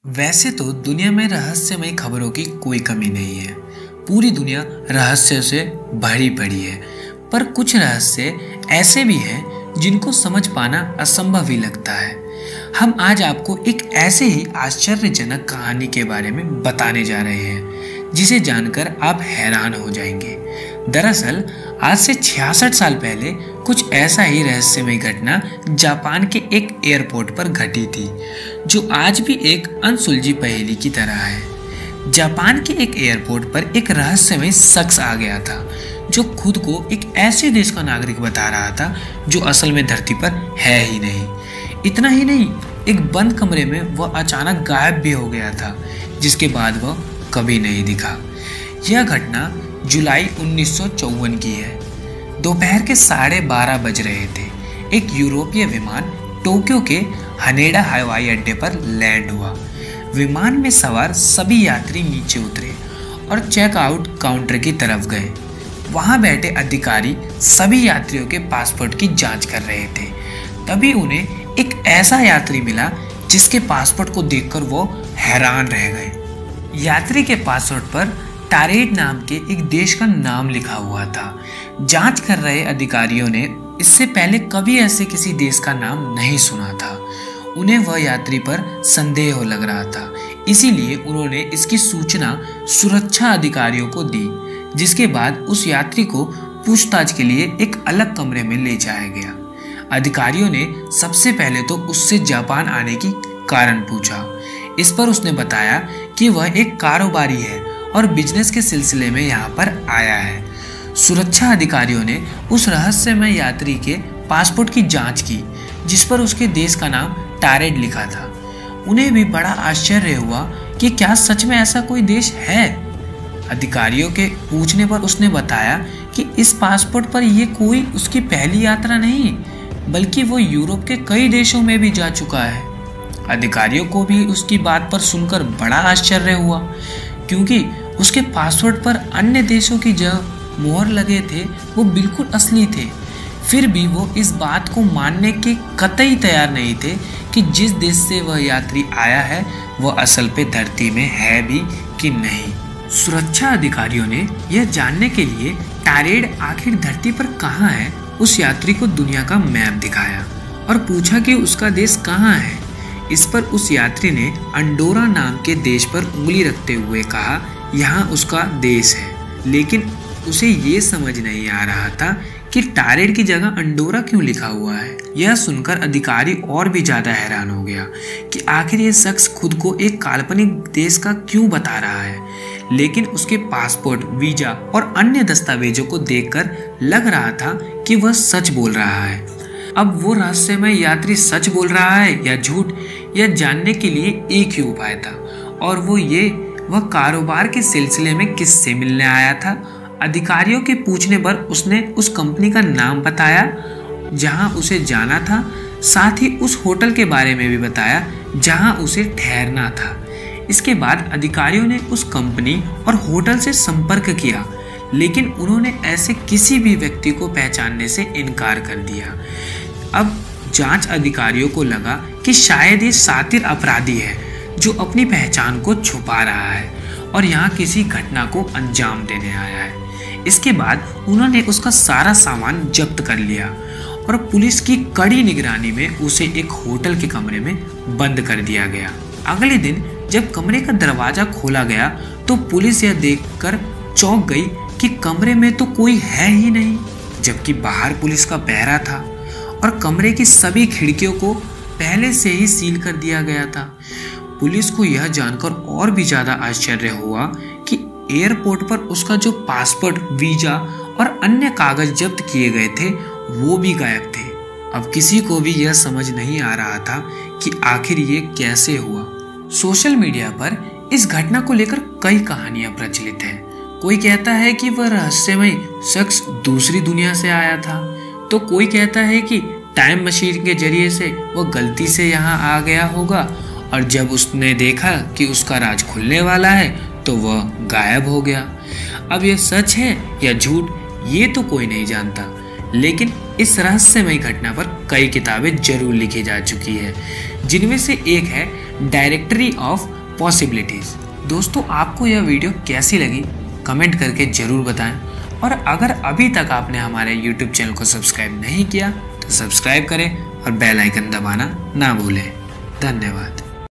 वैसे तो दुनिया में रहस्यमय खबरों की कोई कमी नहीं है। पूरी दुनिया रहस्यों से भरी पड़ी है, पर कुछ रहस्य ऐसे भी हैं जिनको समझ पाना असंभव ही लगता है। हम आज आपको एक ऐसे ही आश्चर्यजनक कहानी के बारे में बताने जा रहे हैं जिसे जानकर आप हैरान हो जाएंगे। दरअसल आज से 66 साल पहले कुछ ऐसा ही रहस्यमय घटना जापान के एक एयरपोर्ट पर घटी थी, जो आज भी एक अनसुलझी पहेली की तरह है। जापान के एक एयरपोर्ट पर एक रहस्यमय शख्स आ गया था, जो खुद को एक ऐसे देश का नागरिक बता रहा था जो असल में धरती पर है ही नहीं। इतना ही नहीं, एक बंद कमरे में वह अचानक गायब भी हो गया था, जिसके बाद वह कभी नहीं दिखा। यह घटना जुलाई 1954 की है। दोपहर के 12:30 बज रहे थे। एक यूरोपीय विमान टोक्यो के हनेडा हवाई अड्डे पर लैंड हुआ। विमान में सवार सभी यात्री नीचे उतरे और चेकआउट काउंटर की तरफ गए। वहां बैठे अधिकारी सभी यात्रियों के पासपोर्ट की जांच कर रहे थे। तभी उन्हें एक ऐसा यात्री मिला जिसके पासपोर्ट को देखकर वो हैरान रह गए। यात्री के पासपोर्ट पर टारेड नाम के एक देश का नाम लिखा हुआ था। जांच कर रहे अधिकारियों ने इससे पहले कभी ऐसे किसी देश का नाम नहीं सुना था। उन्हें वह यात्री पर संदेह लग रहा था, इसीलिए उन्होंने इसकी सूचना सुरक्षा अधिकारियों को दी, जिसके बाद उस यात्री को पूछताछ के लिए एक अलग कमरे में ले जाया गया। अधिकारियों ने सबसे पहले तो उससे जापान आने की कारण पूछा। इस पर उसने बताया कि वह एक कारोबारी है और बिजनेस के सिलसिले में यहाँ पर आया है। सुरक्षा अधिकारियों ने उस रहस्यमय यात्री के पासपोर्ट की जांच की, जिस पर उसके देश का नाम टारेड लिखा था। उन्हें भी बड़ा आश्चर्य हुआ कि क्या सच में ऐसा कोई देश है। अधिकारियों के पूछने पर उसने बताया कि इस पासपोर्ट पर यह कोई उसकी पहली यात्रा नहीं, बल्कि वो यूरोप के कई देशों में भी जा चुका है। अधिकारियों को भी उसकी बात पर सुनकर बड़ा आश्चर्य हुआ, क्योंकि उसके पासपोर्ट पर अन्य देशों की जो मोहर लगे थे वो बिल्कुल असली थे। फिर भी वो इस बात को मानने के कतई तैयार नहीं थे कि जिस देश से वह यात्री आया है वह असल पे धरती में है भी कि नहीं। सुरक्षा अधिकारियों ने यह जानने के लिए टारेड आखिर धरती पर कहाँ है, उस यात्री को दुनिया का मैप दिखाया और पूछा कि उसका देश कहाँ है। इस पर उस यात्री ने अंडोरा नाम के देश पर उंगली रखते हुए कहा, यहाँ उसका देश है। लेकिन उसे ये समझ नहीं आ रहा था कि टारेड की जगह अंडोरा क्यों लिखा हुआ है। यह सुनकर अधिकारी और भी ज्यादा हैरान हो गया कि आखिर ये शख्स खुद को एक काल्पनिक देश का क्यों बता रहा है। लेकिन उसके पासपोर्ट, वीजा और अन्य दस्तावेजों को देखकर लग रहा था कि वह सच बोल रहा है। अब वो रहस्यमय यात्री सच बोल रहा है या झूठ, यह जानने के लिए एक ही उपाय था, और वह कारोबार के सिलसिले में किससे मिलने आया था। अधिकारियों के पूछने पर उसने उस कंपनी का नाम बताया जहां उसे जाना था, साथ ही उस होटल के बारे में भी बताया जहां उसे ठहरना था। इसके बाद अधिकारियों ने उस कंपनी और होटल से संपर्क किया, लेकिन उन्होंने ऐसे किसी भी व्यक्ति को पहचानने से इनकार कर दिया। अब जांच अधिकारियों को लगा कि शायद ये शातिर अपराधी है जो अपनी पहचान को छुपा रहा है और यहाँ किसी घटना को अंजाम देने आया है। इसके बाद उन्होंने उसका सारा सामान जब्त कर लिया और पुलिस की कड़ी निगरानी में उसे एक होटल के कमरे में बंद कर दिया गया। अगले दिन जब कमरे का दरवाजा खोला गया तो पुलिस यह देखकर चौंक गई कि कमरे में तो कोई है ही नहीं, जबकि बाहर पुलिस का पहरा था और कमरे की सभी खिड़कियों को पहले से ही सील कर दिया गया था। पुलिस को यह जानकर और भी ज्यादा आश्चर्य हुआ कि एयरपोर्ट पर उसका जो पासपोर्ट, वीजा और अन्य कागज जब्त किए गए थे वो भी गायब थे। अब किसी को भी यह समझ नहीं आ रहा था कि आखिर ये कैसे हुआ। सोशल मीडिया पर इस घटना को लेकर कई कहानियां प्रचलित हैं। कोई कहता है कि वह रहस्यमय शख्स दूसरी दुनिया से आया था, तो कोई कहता है कि टाइम मशीन के जरिए से वह गलती से यहाँ आ गया होगा और जब उसने देखा कि उसका राज खुलने वाला है तो वह गायब हो गया। अब यह सच है या झूठ ये तो कोई नहीं जानता, लेकिन इस रहस्यमयी घटना पर कई किताबें जरूर लिखी जा चुकी है, जिनमें से एक है डायरेक्टरी ऑफ पॉसिबिलिटीज। दोस्तों, आपको यह वीडियो कैसी लगी कमेंट करके जरूर बताएं, और अगर अभी तक आपने हमारे YouTube चैनल को सब्सक्राइब नहीं किया तो सब्सक्राइब करें और बेल आइकन दबाना ना भूलें। धन्यवाद।